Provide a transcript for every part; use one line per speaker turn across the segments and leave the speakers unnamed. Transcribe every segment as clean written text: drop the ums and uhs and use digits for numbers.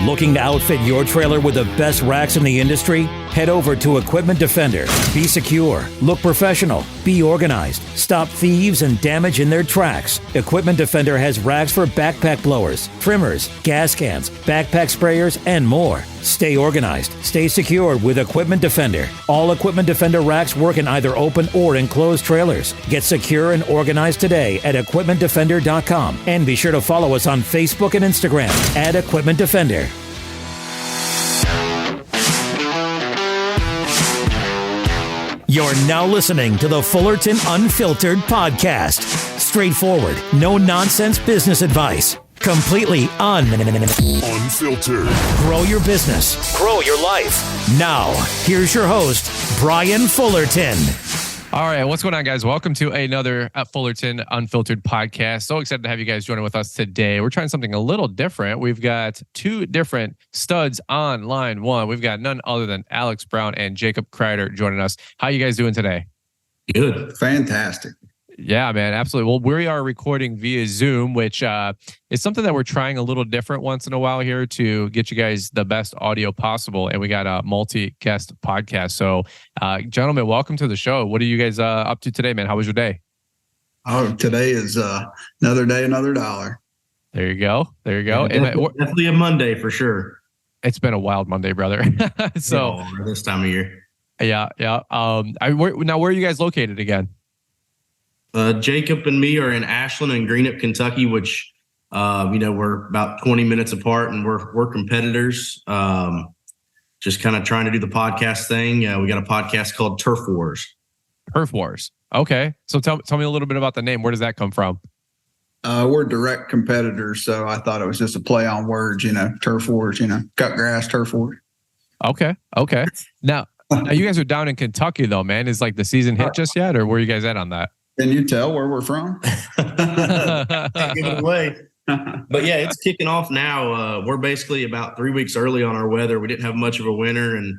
Looking to outfit your trailer with the best racks in the industry? Head over to Equipment Defender. Be secure, look professional, be organized, stop thieves and damage in their tracks. Equipment Defender has racks for backpack blowers, trimmers, gas cans, backpack sprayers, and more. Stay organized, stay secure with Equipment Defender. All Equipment Defender racks work in either open or enclosed trailers. Get secure and organized today at equipmentdefender.com. And be sure to follow us on Facebook and Instagram at Equipment Defender. You're now listening to the Fullerton Unfiltered podcast. Straightforward, no nonsense business advice. Completely unfiltered. Grow your business. Grow your life. Now, here's your host, Brian Fullerton.
All right, what's going on, guys? Welcome to another Fullerton Unfiltered podcast. So excited to have you guys joining with us today. We're trying something a little different. We've got two different studs on line one. We've got none other than Alex Brown and Jacob Kreider joining us. How you guys doing today?
Good. Fantastic.
Yeah, man, absolutely. Well, we are recording via Zoom, which is something that we're trying a little different once in a while here to get you guys the best audio possible. And we got a multi-guest podcast. So, gentlemen, welcome to the show. What are you guys up to today, man? How was your day?
Oh, today is another day, another dollar.
There you go. There you go.
Yeah, definitely a Monday for sure.
It's been a wild Monday, brother. So
this time of year.
Yeah. Now, where are you guys located again?
Jacob and me are in Ashland and Greenup, Kentucky, which, we're about 20 minutes apart and we're competitors. Just kind of trying to do the podcast thing. We got a podcast called Turf Wars.
Turf Wars. Okay. So tell me a little bit about the name. Where does that come from?
We're direct competitors. So I thought it was just a play on words, Turf Wars, cut grass, Turf Wars.
Okay. Now you guys are down in Kentucky though, man. Is like the season hit just yet, or where are you guys at on that?
Can you tell where we're from?
Give it away. But yeah, it's kicking off now. We're basically about 3 weeks early on our weather. We didn't have much of a winter, and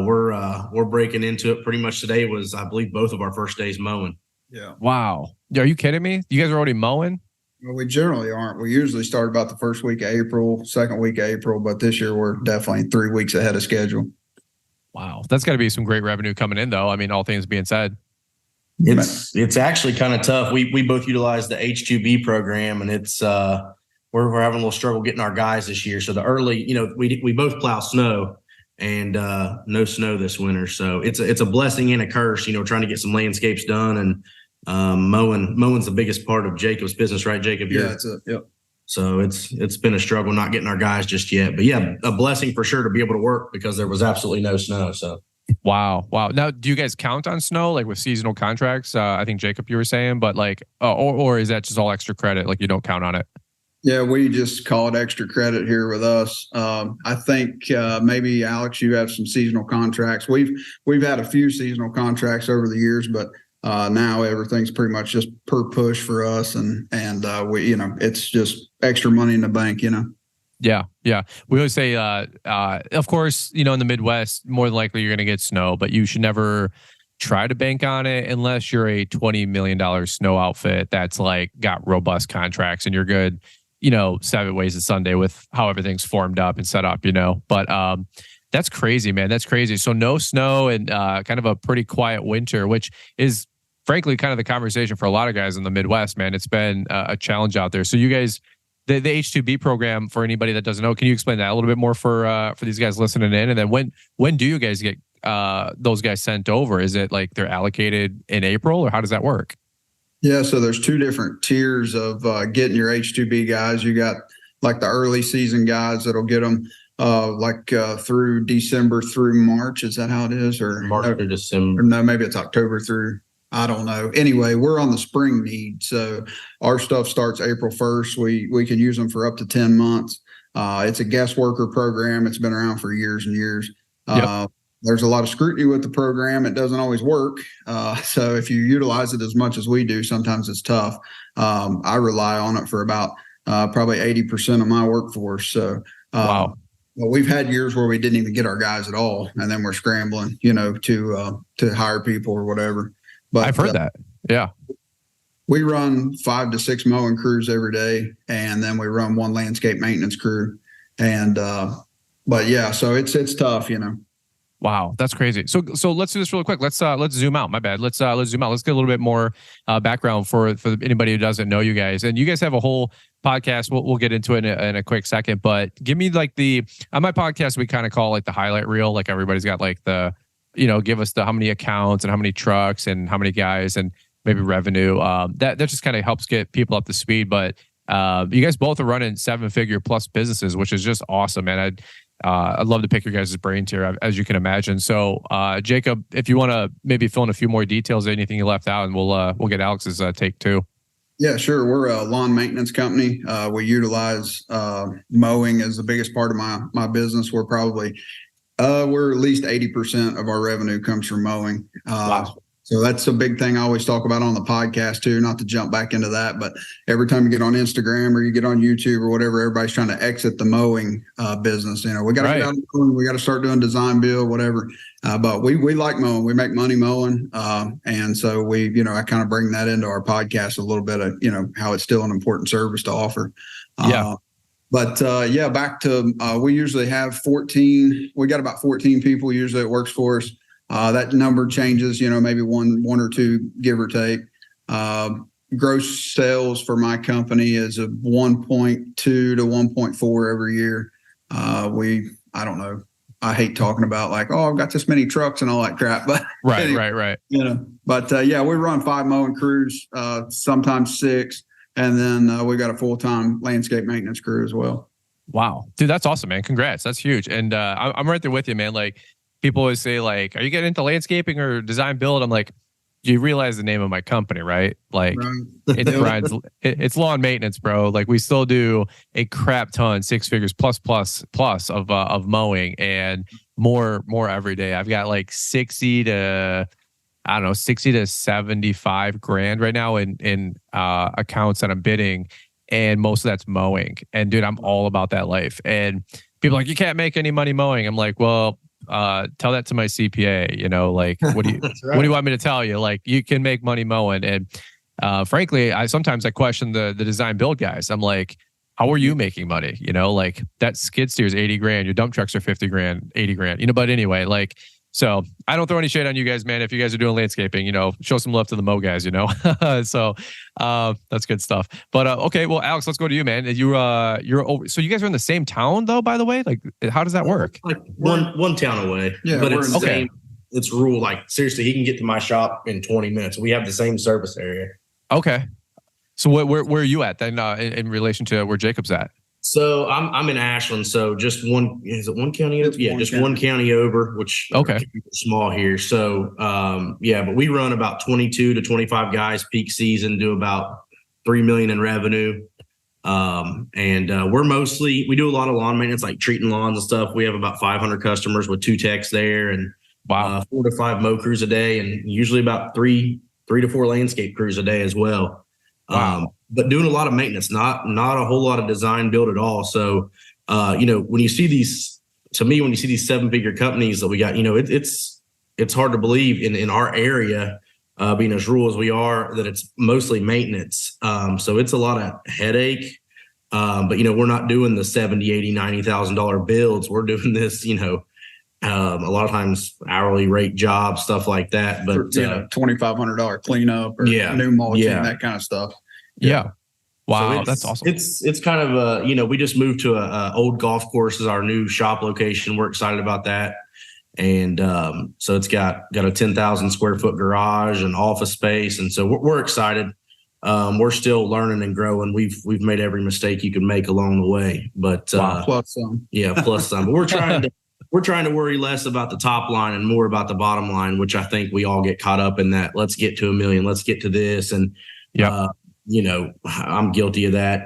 we're breaking into it. Pretty much today was, I believe, both of our first days mowing.
Yeah.
Wow. Are you kidding me? You guys are already mowing?
Well, we generally aren't. We usually start about the first week of April, second week of April, but this year we're definitely 3 weeks ahead of schedule.
Wow. That's got to be some great revenue coming in, though. I mean, all things being said.
It's actually kind of tough. We both utilize the H2B program, and it's we're having a little struggle getting our guys this year. So the early, we both plow snow, and no snow this winter. So it's a blessing and a curse, trying to get some landscapes done, and mowing's the biggest part of Jacob's business, right, Jacob?
Yep.
So it's been a struggle not getting our guys just yet, but yeah, a blessing for sure to be able to work because there was absolutely no snow. So.
Wow. Now, do you guys count on snow, like with seasonal contracts? I think Jacob, you were saying, but like, or is that just all extra credit? Like you don't count on it?
Yeah, we just call it extra credit here with us. I think maybe Alex, you have some seasonal contracts. We've had a few seasonal contracts over the years, but now everything's pretty much just per push for us, and we it's just extra money in the bank,
Yeah. We always say, of course, in the Midwest, more than likely you're going to get snow, but you should never try to bank on it unless you're a $20 million snow outfit that's like got robust contracts and you're good, 7 ways to Sunday with how everything's formed up and set up, But that's crazy, man. That's crazy. So no snow and kind of a pretty quiet winter, which is frankly kind of the conversation for a lot of guys in the Midwest, man. It's been a challenge out there. So you guys... The H2B program, for anybody that doesn't know, can you explain that a little bit more for these guys listening in? And then when do you guys get those guys sent over? Is it like they're allocated in April, or how does that work?
Yeah, so there's two different tiers of getting your H2B guys. You got like the early season guys that'll get them through December through March. Is that how it is? Or
March through December?
Or no, maybe it's October through. I don't know. Anyway, we're on the spring need. So our stuff starts April 1st. We can use them for up to 10 months. It's a guest worker program. It's been around for years and years.
Yep.
There's a lot of scrutiny with the program. It doesn't always work. So if you utilize it as much as we do, sometimes it's tough. I rely on it for about probably 80% of my workforce. So
wow.
Well, we've had years where we didn't even get our guys at all, and then we're scrambling, to hire people or whatever. But
I've heard that. Yeah.
We run 5 to 6 mowing crews every day, and then we run 1 landscape maintenance crew. And, but yeah, so it's tough, you know.
Wow, that's crazy. So let's do this really quick. Let's zoom out. My bad. Let's zoom out. Let's get a little bit more background for anybody who doesn't know you guys. And you guys have a whole podcast. We'll get into it in a quick second. But give me like on my podcast we kind of call like the highlight reel. Like everybody's got like the, give us the how many accounts and how many trucks and how many guys and maybe revenue. That just kind of helps get people up to speed. But you guys both are running 7-figure plus businesses, which is just awesome. And I'd love to pick your guys' brains here, as you can imagine. So, Jacob, if you want to maybe fill in a few more details, anything you left out, and we'll get Alex's take too.
Yeah, sure. We're a lawn maintenance company. We utilize mowing as the biggest part of my business. We're at least 80% of our revenue comes from mowing.
Wow.
So that's a big thing I always talk about on the podcast too, not to jump back into that, but every time you get on Instagram or you get on YouTube or whatever, everybody's trying to exit the mowing business. We got to get out of mowing, we got to start doing design build, whatever. But we like mowing. We make money mowing. And so I kind of bring that into our podcast a little bit of, how it's still an important service to offer.
Yeah.
But back to, we usually have 14, we got about 14 people usually that works for us. That number changes, maybe one or two, give or take. Gross sales for my company is a 1.2 to 1.4 every year. I don't know. I hate talking about like, oh, I've got this many trucks and all that crap. But
right.
But we run 5 mowing crews, sometimes 6, and then we got a full-time landscape maintenance crew as well.
Wow, dude, that's awesome, man. Congrats, that's huge. And I'm right there with you, man. Like, people always say, like, are you getting into landscaping or design build? I'm like, you realize the name of my company, right? Like, it's lawn maintenance, bro. Like, we still do a crap ton, 6 figures plus of mowing and more every day. I've got like 60 to 75 grand right now in accounts that I'm bidding, and most of that's mowing. And dude, I'm all about that life. And people are like, you can't make any money mowing. I'm like, well, tell that to my CPA, like, what do you, right. What do you want me to tell you? Like, you can make money mowing. And, frankly, sometimes I question the design build guys. I'm like, how are you making money? Like, that skid steer is 80 grand. Your dump trucks are 50 grand, 80 grand, but anyway, like, so I don't throw any shade on you guys, man. If you guys are doing landscaping, show some love to the mow guys, so, that's good stuff. But, okay, well, Alex, let's go to you, man. You're over. So you guys are in the same town though, by the way? Like, how does that work?
Like one town away. Yeah. But it's okay. It's rural. Like, seriously, he can get to my shop in 20 minutes. We have the same service area. Okay.
So where are you at then, in relation to where Jacob's at?
So I'm in Ashland. So just one county over? Yeah, just one county over, which is small here. So but we run about 22 to 25 guys peak season, do about 3 million in revenue. And we do a lot of lawn maintenance, like treating lawns and stuff. We have about 500 customers with 2 techs there, and 4 to 5 mow crews a day, and usually about 3 to 4 landscape crews a day as well. Wow. But doing a lot of maintenance, not a whole lot of design build at all. So, when you see these 7-figure companies that we got, it's hard to believe in our area, being as rural as we are, that it's mostly maintenance. So it's a lot of headache. But we're not doing the $70,000, $80,000, $90,000 builds. We're doing this, a lot of times hourly rate jobs, stuff like that. But
$2,500 cleanup or new mulching, that kind of stuff.
Yeah. Wow,
so
that's awesome.
It's kind of we just moved to a old golf course as our new shop location. We're excited about that. And so it's got a 10,000 square foot garage and office space. And so we're excited. We're still learning and growing. We've made every mistake you can make along the way, but
plus some.
Yeah, plus some. But we're trying to worry less about the top line and more about the bottom line, which I think we all get caught up in that. Let's get to 1 million. Let's get to this. And, I'm guilty of that.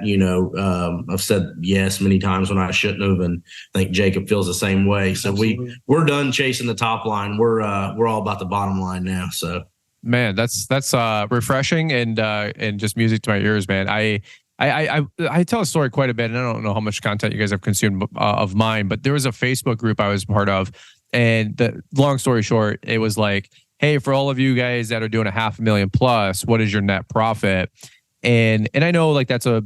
I've said yes many times when I shouldn't have. And I think Jacob feels the same way. So we're done chasing the top line. We're all about the bottom line now. So,
man, that's refreshing and just music to my ears, man. I tell a story quite a bit, and I don't know how much content you guys have consumed of mine, but there was a Facebook group I was part of, and the long story short, it was like, hey, for all of you guys that are doing $500,000 plus, what is your net profit? And I know like that's a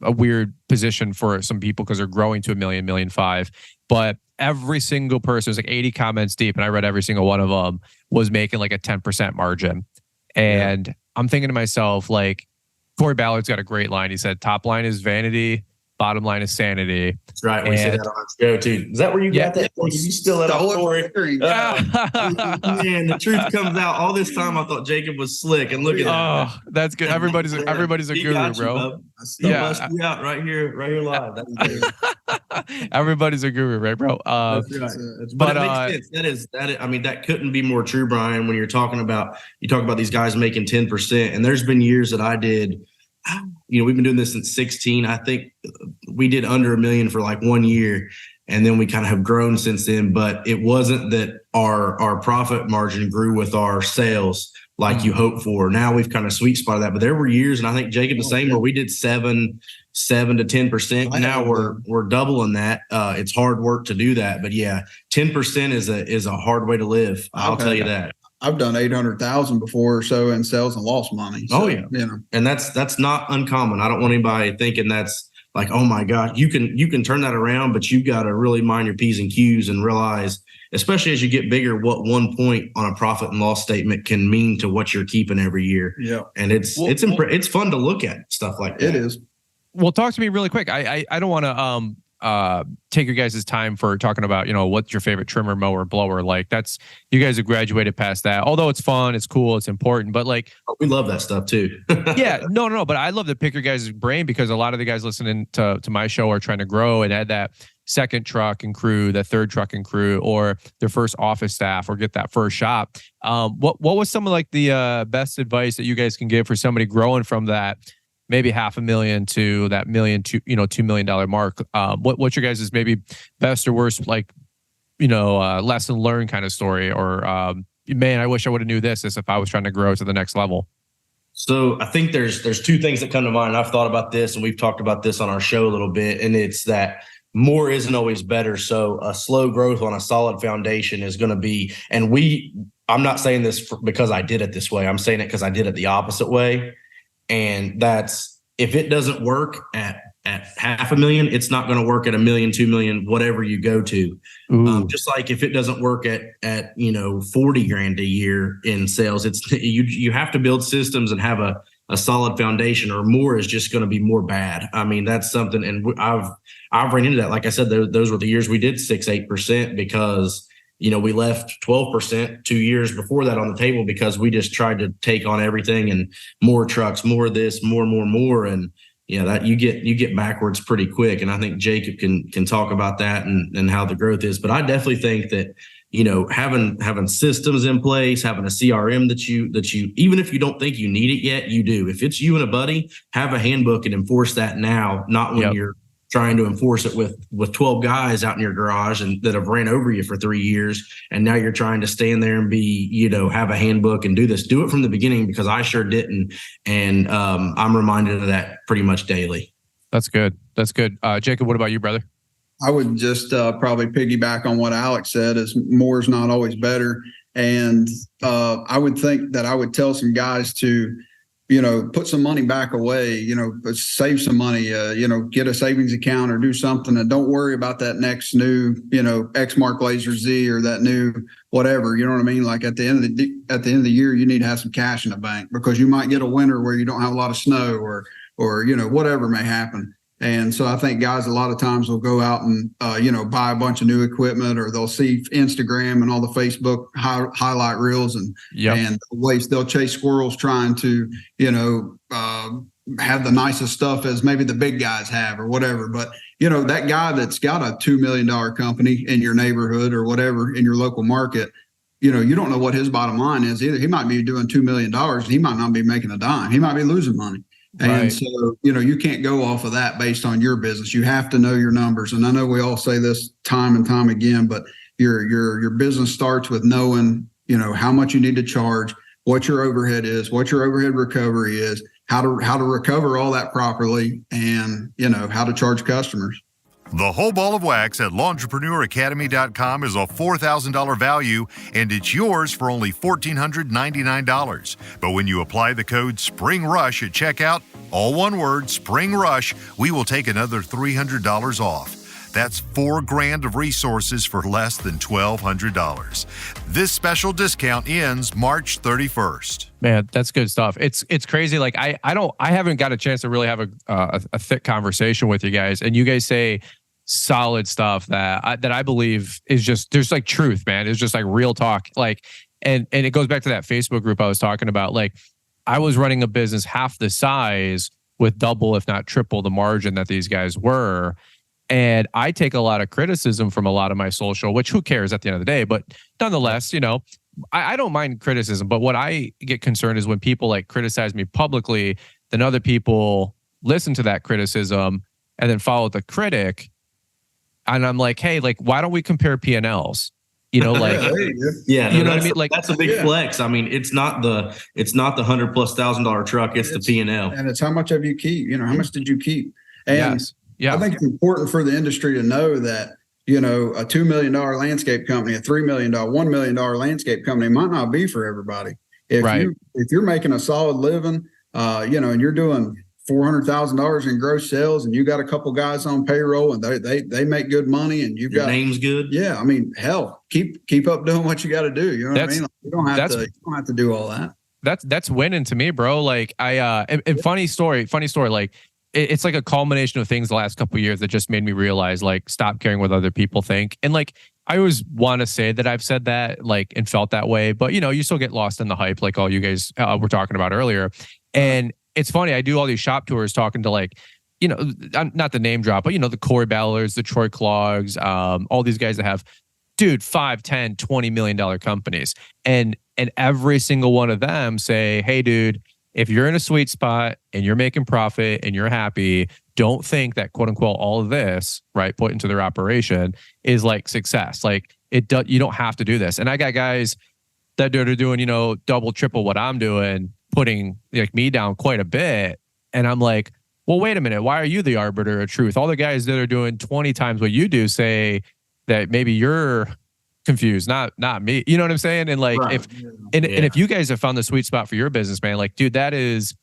weird position for some people because they're growing to $1 million, $1.5 million, but every single person was like 80 comments deep, and I read every single one of them, was making like a 10% margin. And I'm thinking to myself, like, Corey Ballard's got a great line. He said, top line is vanity, bottom line is sanity.
That's right. We said that on our show too. Is that where you got that? Did you steal that off Corey? Man, the truth comes out. All this time I thought Jacob was slick, and look at that.
Oh, that's good. Everybody's a guru, bro.
Bust you out right here live.
Everybody's a guru, right, bro?
That's right. But it makes sense. That is. I mean, that couldn't be more true, Brian. When you talk about these guys making 10%, and there's been years that I did. We've been doing this since 16. I think we did under $1 million for like 1 year, and then we kind of have grown since then. But it wasn't that our profit margin grew with our sales like you hope for. Now we've kind of sweet spotted that. But there were years, and I think Jacob the same, where we did 7 to 10%. Now we're doubling that. It's hard work to do that, but yeah, 10% is a hard way to live. I'll tell you that.
I've done 800,000 before or so in sales and lost money. So,
and that's not uncommon. I don't want anybody thinking that's like, oh my God, you can turn that around, but you got to really mind your P's and Q's and realize, especially as you get bigger, what 1 point on a profit and loss statement can mean to what you're keeping every year.
Yeah,
and it's fun to look at stuff like that.
It is.
Well, talk to me really quick. I don't want to take your guys' time for talking about, what's your favorite trimmer, mower, blower. Like that's, you guys have graduated past that. Although it's fun, it's cool, it's important, but like
we love that stuff too.
Yeah, no. But I love to pick your guys' brain because a lot of the guys listening to my show are trying to grow and add that second truck and crew, that third truck and crew, or their first office staff, or get that first shop. What was some of like the best advice that you guys can give for somebody growing from that maybe $500,000 to that $1 million to $2 million mark? What's your guys' maybe best or worst like lesson learned kind of story, or man, I wish I would have knew this if I was trying to grow to the next level?
So I think there's two things that come to mind. I've thought about this, and we've talked about this on our show a little bit, and it's that more isn't always better. So a slow growth on a solid foundation is going to be, and I'm not saying this because I did it this way. I'm saying it because I did it the opposite way. And that's, if it doesn't work at $500,000, it's not going to work at $1 million, $2 million, whatever you go to. Just like if it doesn't work at $40,000 a year in sales, it's you have to build systems and have a solid foundation, or more is just going to be more bad. I mean, that's something, and I've ran into that. Like I said, those were the years we did 6-8% because we left 12% 2 years before that on the table because we just tried to take on everything and more trucks, more of this, more. And that you get backwards pretty quick. And I think Jacob can talk about that and how the growth is. But I definitely think that, having systems in place, having a CRM that you, even if you don't think you need it yet, you do. If it's you and a buddy, have a handbook and enforce that now, not when you're trying to enforce it with 12 guys out in your garage and that have ran over you for 3 years. And now you're trying to stand there and be, have a handbook and do this. Do it from the beginning, because I sure didn't. And I'm reminded of that pretty much daily.
That's good. Jacob, what about you, brother?
I would just probably piggyback on what Alex said, is more is not always better. And I would think that I would tell some guys to, put some money back away, save some money, get a savings account or do something, and don't worry about that next new, Exmark Laser Z or that new whatever. You know what I mean? Like at the end of the year, you need to have some cash in the bank, because you might get a winter where you don't have a lot of snow or whatever may happen. And so I think guys a lot of times will go out and, buy a bunch of new equipment, or they'll see Instagram and all the Facebook highlight reels and they'll chase squirrels trying to, have the nicest stuff as maybe the big guys have or whatever. But, that guy that's got a $2 million company in your neighborhood or whatever in your local market, you don't know what his bottom line is either. He might be doing $2 million. He might not be making a dime. He might be losing money. And so, you can't go off of that based on your business. You have to know your numbers. And I know we all say this time and time again, but your business starts with knowing, how much you need to charge, what your overhead is, what your overhead recovery is, how to recover all that properly, and, how to charge customers.
The whole ball of wax at L'EntrepreneurAcademy.com is a $4,000 value, and it's yours for only $1,499. But when you apply the code SPRINGRUSH at checkout, All one word, Spring Rush. We will take another $300 off. That's $4,000 of resources for less than $1,200. This special discount ends March 31st.
Man, that's good stuff. It's crazy. Like I haven't got a chance to really have a thick conversation with you guys, and you guys say solid stuff that I believe is just, there's like truth, man. It's just like real talk. Like, and it goes back to that Facebook group I was talking about. Like, I was running a business half the size with double, if not triple, the margin that these guys were. And I take a lot of criticism from a lot of my social, which who cares at the end of the day? But nonetheless, I don't mind criticism. But what I get concerned is when people like criticize me publicly, then other people listen to that criticism and then follow the critic. And I'm like, hey, like, why don't we compare P&Ls? Like,
yeah,
you know what I mean? Like,
that's a big flex. I mean, it's not the $100,000+ truck. It's the P&L.
And it's how much have you keep? How much did you keep? And
yes. Yeah.
I think it's important for the industry to know that, a $2 million landscape company, a $3 million, $1 million landscape company might not be for everybody. If you're making a solid living, and you're doing $400,000 in gross sales, and you got a couple guys on payroll, and they make good money, and you've
Your
got
name's good.
Yeah, I mean, hell, keep up doing what you got to do. You know what I mean? Like, you don't have to do all that.
That's winning to me, bro. Like and funny story. Like, it's like a culmination of things the last couple of years that just made me realize, like, stop caring what other people think. And like, I always want to say that I've said that, like, and felt that way, but you still get lost in the hype, like all you guys were talking about earlier. And it's funny, I do all these shop tours talking to, like, not the name drop, but the Corey Ballers, the Troy Clogs, all these guys that have, dude, 5, 10, $20 million companies. And every single one of them say, hey, dude, if you're in a sweet spot and you're making profit and you're happy, don't think that, quote unquote, all of this, right, put into their operation is like success. Like, you don't have to do this. And I got guys that are doing, double, triple what I'm doing, putting like me down quite a bit. And I'm like, well, wait a minute. Why are you the arbiter of truth? All the guys that are doing 20 times what you do say that maybe you're confused, not me. You know what I'm saying? And like,
Right.
and if you guys have found the sweet spot for your business, man, like, dude, that is,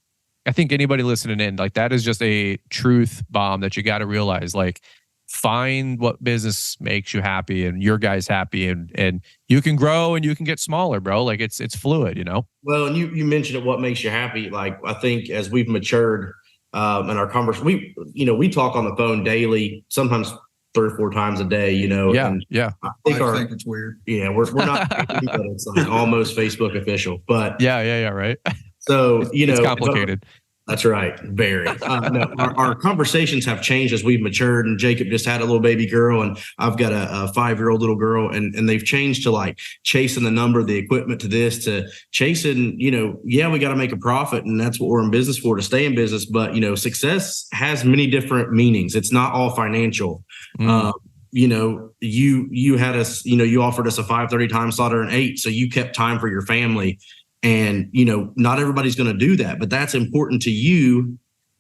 I think anybody listening in, like, that is just a truth bomb that you got to realize. Like, find what business makes you happy and your guys happy, and you can grow and you can get smaller, bro. Like, it's fluid,
Well, and you mentioned it, what makes you happy. Like, I think as we've matured in our conversation, we talk on the phone daily, sometimes 3 or 4 times a day,
Yeah.
And
yeah.
I
I think it's weird.
Yeah, we're not, but it's like almost Facebook official. But
Yeah. Right.
so,
It's complicated.
That's right. Very. No, our conversations have changed as we've matured, and Jacob just had a little baby girl, and I've got a 5-year-old little girl, and they've changed to like chasing the number, the equipment, to this, to chasing, we got to make a profit, and that's what we're in business for, to stay in business. But, success has many different meanings. It's not all financial. You had us, you offered us a 5:30 time slot or an 8, so you kept time for your family. And, not everybody's going to do that, but that's important to you.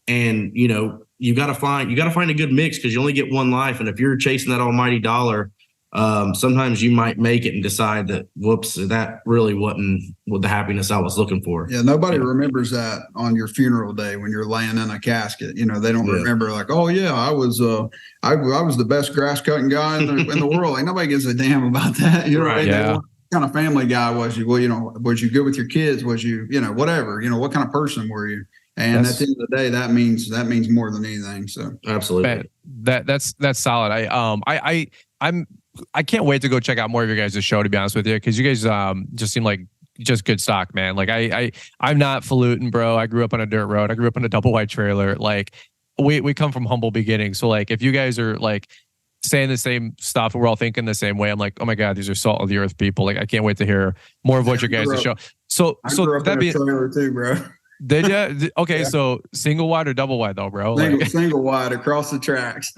And, you got to find a good mix, because you only get one life. And if you're chasing that almighty dollar, sometimes you might make it and decide that, whoops, that really wasn't what the happiness I was looking for.
Yeah, nobody remembers that on your funeral day when you're laying in a casket. They don't remember, like, oh yeah, I was the best grass cutting guy in the world. Ain't nobody gives a damn about that.
Right,
yeah.
What kind of family guy was you? Well, was you good with your kids? Was you, whatever? What kind of person were you? And at the end of the day, that means more than anything. So
Absolutely.
Man, that's solid. I can't wait to go check out more of your guys' show, to be honest with you, because you guys just seem like just good stock, man. Like, I'm not falutin', bro. I grew up on a dirt road. I grew up in a double wide trailer. Like, we come from humble beginnings. So like, if you guys are like saying the same stuff and we're all thinking the same way, I'm like, oh my God, these are salt of the earth people. Like, I can't wait to hear more of what your guys' show. So
that be trailer too, bro.
Did you? Okay, so single wide or double wide though, bro?
Single wide across the tracks.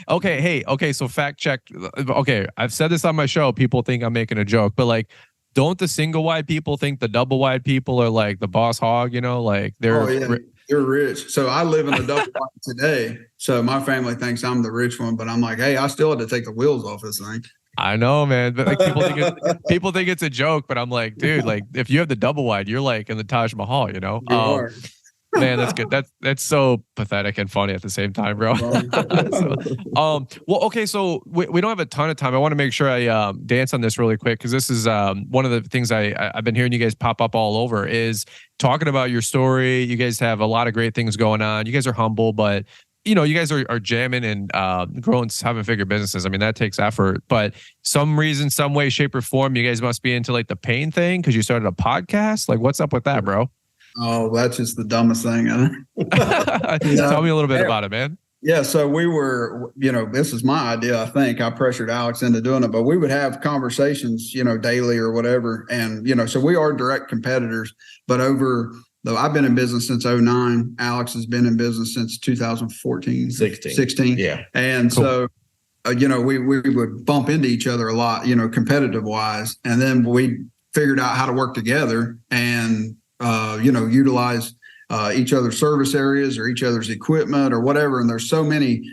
Okay. So fact check. Okay, I've said this on my show. People think I'm making a joke, but like, don't the single wide people think the double wide people are like the boss hog? Like they're.
You're rich. So I live in a double wide today. So my family thinks I'm the rich one, but I'm like, hey, I still had to take the wheels off this thing.
I know, man. But like, people think it's a joke, but I'm like, dude, like, if you have the double wide, you're like in the Taj Mahal,
You are.
Man, that's good. That's so pathetic and funny at the same time, bro. Well, okay, so we don't have a ton of time. I want to make sure I dance on this really quick because this is one of the things I've been hearing you guys pop up all over is talking about your story. You guys have a lot of great things going on. You guys are humble, but you guys are jamming and growing 7-figure businesses. I mean, that takes effort, but some reason, some way, shape, or form, you guys must be into like the pain thing because you started a podcast. Like, what's up with that, bro?
Oh, that's just the dumbest thing.
Tell me a little bit about it, man.
Yeah. So we were, this is my idea. I think I pressured Alex into doing it, but we would have conversations, daily or whatever. And, so we are direct competitors, but I've been in business since 2009. Alex has been in business since 2014, 16.
Yeah.
And cool. So, we would bump into each other a lot, competitive wise. And then we figured out how to work together and, utilize each other's service areas or each other's equipment or whatever. And there's so many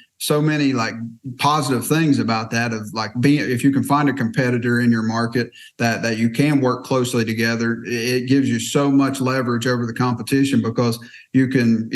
like positive things about that of like if you can find a competitor in your market that you can work closely together, it gives you so much leverage over the competition because you can,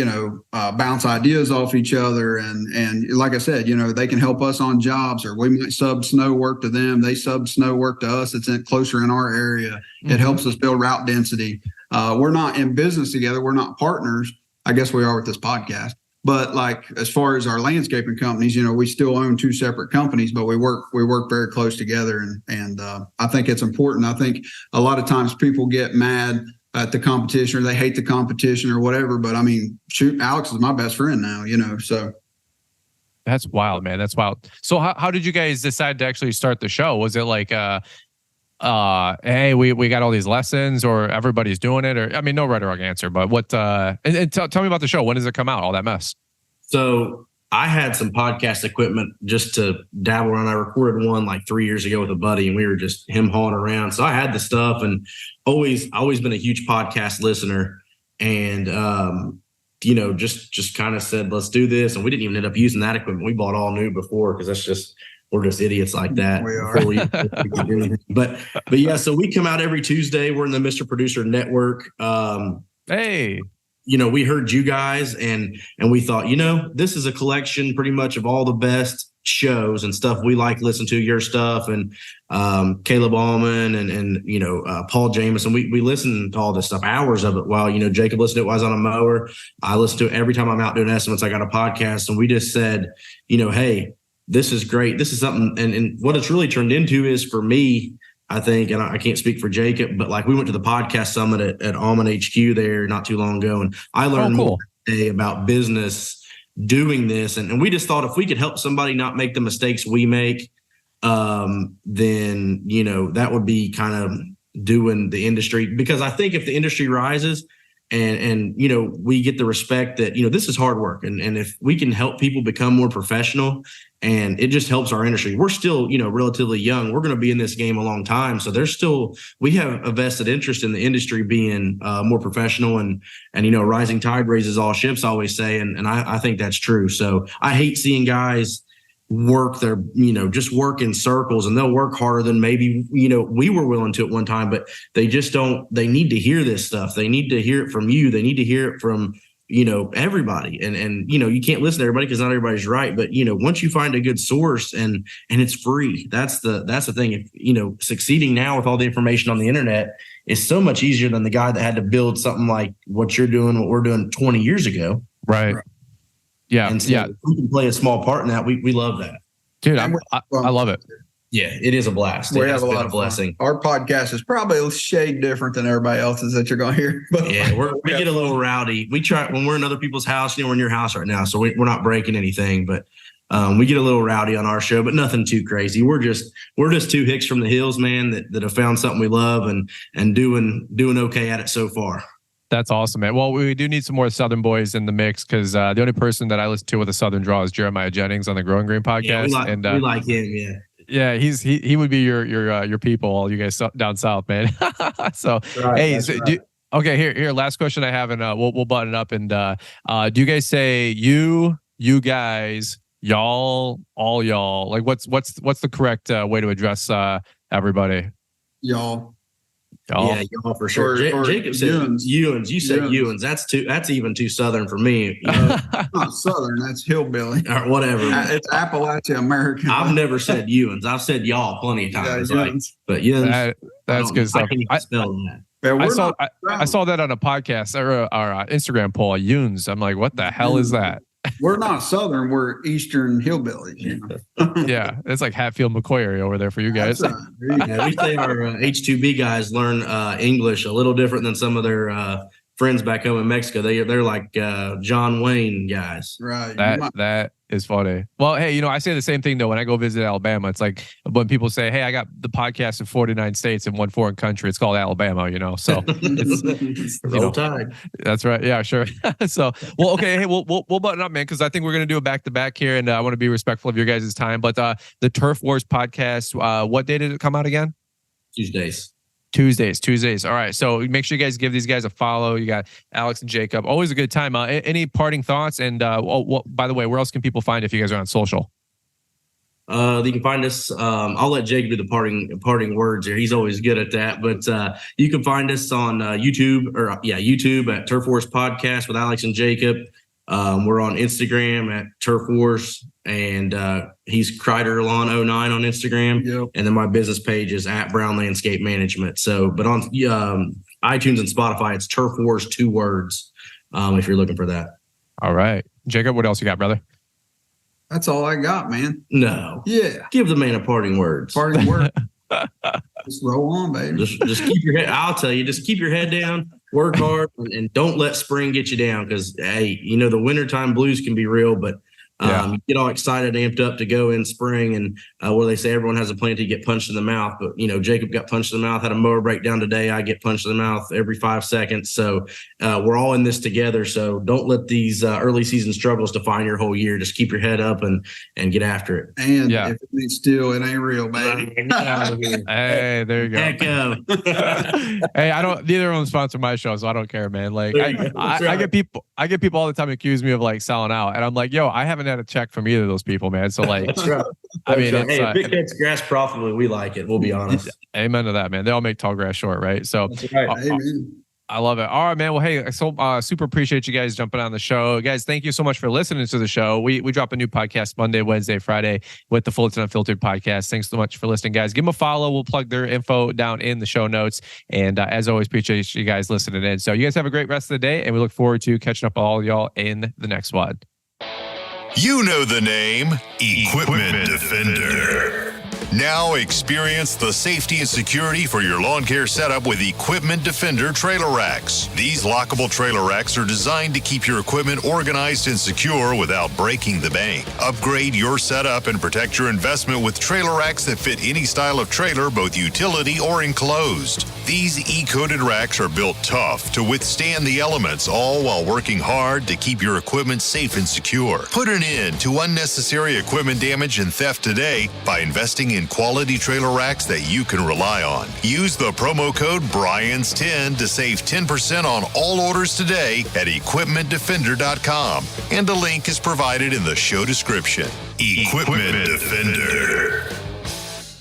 bounce ideas off each other. And like I said, they can help us on jobs or we might sub snow work to them. They sub snow work to us. It's closer in our area. Mm-hmm. It helps us build route density. We're not in business together. We're not partners. I guess we are with this podcast. But like as far as our landscaping companies, we still own 2 separate companies, but we work very close together. And I think it's important. I think a lot of times people get mad at the competition or they hate the competition or whatever. But I mean, shoot, Alex is my best friend now, so.
That's wild, man. That's wild. So how did you guys decide to actually start the show? Was it like, hey, we got all these lessons or everybody's doing it? Or, I mean, no right or wrong answer, but what, and tell me about the show. When does it come out? All that mess.
So I had some podcast equipment just to dabble around. I recorded one like 3 years ago with a buddy and we were just him hauling around. So I had the stuff and always been a huge podcast listener and, just kind of said, let's do this. And we didn't even end up using that equipment. We bought all new before because we're just idiots like that.
We are.
We can do anything. But yeah, so we come out every Tuesday. We're in the Mr. Producer Network.
Hey.
We heard you guys and we thought, this is a collection pretty much of all the best shows and stuff we like listen to, your stuff and Caleb Allman and Paul Jameson. We listen to all this stuff, hours of it while, Jacob listened to it while I was on a mower. I listen to it every time I'm out doing estimates. I got a podcast and we just said, hey, this is great. This is something. And what it's really turned into is for me, I think, and I can't speak for Jacob, but like we went to the podcast summit at Allman HQ there not too long ago. And I learned more today about business doing this. And we just thought if we could help somebody not make the mistakes we make, then, that would be kind of doing the industry. Because I think if the industry rises and we get the respect that, this is hard work. And if we can help people become more professional and it just helps our industry, we're still, relatively young. We're going to be in this game a long time. So we have a vested interest in the industry being more professional and, rising tide raises all ships, I always say. And I think that's true. So I hate seeing guys work their, just work in circles and they'll work harder than maybe, we were willing to at one time, but they just they need to hear this stuff. They need to hear it from you. They need to hear it from, everybody. And, you can't listen to everybody because not everybody's right. But, once you find a good source and it's free, that's the thing. If, succeeding now with all the information on the internet is so much easier than the guy that had to build something like what you're doing, what we're doing 20 years ago.
Right. Yeah.
And so if we can play a small part in that. We love that.
Dude, I love it.
Yeah, it is a blast.
We
it
have
has
a
been
lot
a
of
blessing.
Fun. Our podcast is probably a shade different than everybody else's that you're going to hear. But
yeah, we get a little rowdy. We try when we're in other people's house. We're in your house right now, so we're not breaking anything. But we get a little rowdy on our show, but nothing too crazy. We're just 2 hicks from the hills, man, that have found something we love and doing okay at it so far.
That's awesome, man. Well, we do need some more Southern boys in the mix because the only person that I listen to with a Southern draw is Jeremiah Jennings on the Growing Green podcast.
Yeah, we like him. Yeah.
Yeah, he would be your people, all you guys down south, man. So right, hey, so right. Okay, here, last question I have, and we'll button it up. And do you guys say you guys, y'all, all y'all? Like, what's the correct way to address everybody?
Y'all.
Oh.
Yeah, y'all for sure.
Or
Jacob said
Ewens.
Ewens. You said
Ewens.
Ewens. That's even too southern for me.
Not Southern, that's hillbilly.
Or whatever.
It's Appalachia American.
I've never said Ewens. I've said y'all plenty of times.
Yeah,
like,
Ewens.
but Ewens,
That's good
I
stuff.
can't even spell that.
Yeah, we're
I saw
not
I saw that on a podcast or Instagram poll. Yunes. I'm like, what the hell is that?
We're not Southern, we're Eastern hillbillies. You know?
Yeah, it's like Hatfield McCoy area over there for you guys.
That's right. There you go.
Yeah, we say our H2B guys learn English a little different than some of their friends back home in Mexico. They're like John Wayne guys.
Right. You might-
That is funny. Well, hey, I say the same thing though when I go visit Alabama. It's like when people say, "Hey, I got the podcast in 49 states in one foreign country." It's called Alabama, So it's
Roll Tide.
that's right. Yeah, sure. So, well, okay. Hey, we'll button up, man, because I think we're gonna do a back to back here, and I want to be respectful of your guys' time. But the Turf Wars podcast, what day did it come out again? Tuesdays. All right. So make sure you guys give these guys a follow. You got Alex and Jacob. Always a good time. Any parting thoughts? And by the way, where else can people find if you guys are on social?
You can find us. I'll let Jacob do the parting words here. He's always good at that. But you can find us on YouTube at Turf Wars Podcast with Alex and Jacob. We're on Instagram at Turf Wars, and he's Kreider Lawn 09 on Instagram.
Yep.
And then my business page is at Brown Landscape Management. So, but on iTunes and Spotify, it's Turf Wars 2 words. If you're looking for that.
All right, Jacob. What else you got, brother?
That's all I got, man.
No.
Yeah.
Give the man a parting words.
Parting word. Just roll on, baby.
Just keep your head. I'll tell you, just keep your head down, work hard, and don't let spring get you down. Because hey, the wintertime blues can be real, but you get all excited, amped up to go in spring, and where they say everyone has a plan to get punched in the mouth. But Jacob got punched in the mouth, had a mower breakdown today. I get punched in the mouth every 5 seconds. So we're all in this together. So don't let these early season struggles define your whole year. Just keep your head up and get after it.
And if it ain't still, it ain't real, baby.
Hey, there you go.
Heck
Hey, neither of them sponsor my show, so I don't care, man. Like I get people all the time accuse me of like selling out, and I'm like, yo, I haven't had a check from either of those people, man. So like,
That's right.
I mean,
hey, if it cuts grass profitably, we like it. We'll be honest.
Amen to that, man. They all make tall grass short, right? So
That's right.
Amen.
I love it. All right, man. Well, hey, I super appreciate you guys jumping on the show. Guys, thank you so much for listening to the show. We drop a new podcast Monday, Wednesday, Friday with the Fullerton Unfiltered podcast. Thanks so much for listening, guys. Give them a follow. We'll plug their info down in the show notes. And as always, appreciate you guys listening in. So you guys have a great rest of the day, and we look forward to catching up with all y'all in the next one.
You know the name Equipment Defender. Now experience the safety and security for your lawn care setup with Equipment Defender trailer racks. These lockable trailer racks are designed to keep your equipment organized and secure without breaking the bank. Upgrade your setup and protect your investment with trailer racks that fit any style of trailer, both utility or enclosed. These E-coated racks are built tough to withstand the elements, all while working hard to keep your equipment safe and secure. Put an end to unnecessary equipment damage and theft today by investing in quality trailer racks that you can rely on. Use the promo code BRYANS10 to save 10% on all orders today at equipmentdefender.com. And a link is provided in the show description. Equipment Defender.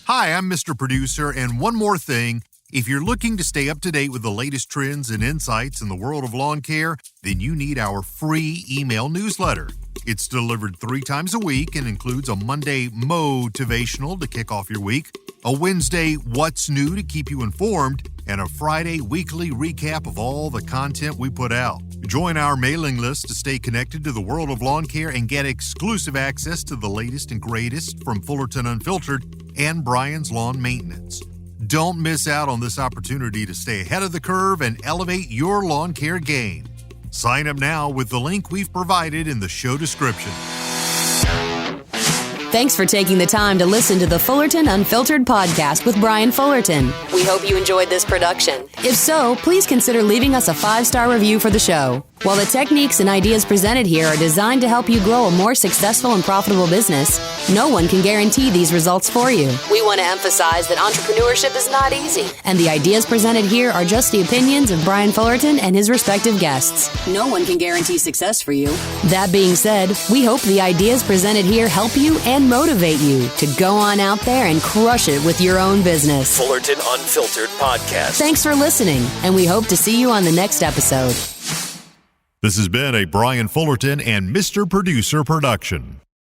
Hi, I'm Mr. Producer, and one more thing. If you're looking to stay up to date with the latest trends and insights in the world of lawn care, then you need our free email newsletter. It's delivered 3 times a week and includes a Monday motivational to kick off your week, a Wednesday what's new to keep you informed, and a Friday weekly recap of all the content we put out. Join our mailing list to stay connected to the world of lawn care and get exclusive access to the latest and greatest from Fullerton Unfiltered and Brian's Lawn Maintenance. Don't miss out on this opportunity to stay ahead of the curve and elevate your lawn care game. Sign up now with the link we've provided in the show description.
Thanks for taking the time to listen to the Fullerton Unfiltered podcast with Brian Fullerton. We hope you enjoyed this production. If so, please consider leaving us a 5-star review for the show. While the techniques and ideas presented here are designed to help you grow a more successful and profitable business, no one can guarantee these results for you. We want to emphasize that entrepreneurship is not easy, and the ideas presented here are just the opinions of Brian Fullerton and his respective guests. No one can guarantee success for you. That being said, we hope the ideas presented here help you and motivate you to go on out there and crush it with your own business.
Fullerton Unfiltered Podcast.
Thanks for listening, and we hope to see you on the next episode.
This has been a Brian Fullerton and Mr. Producer production.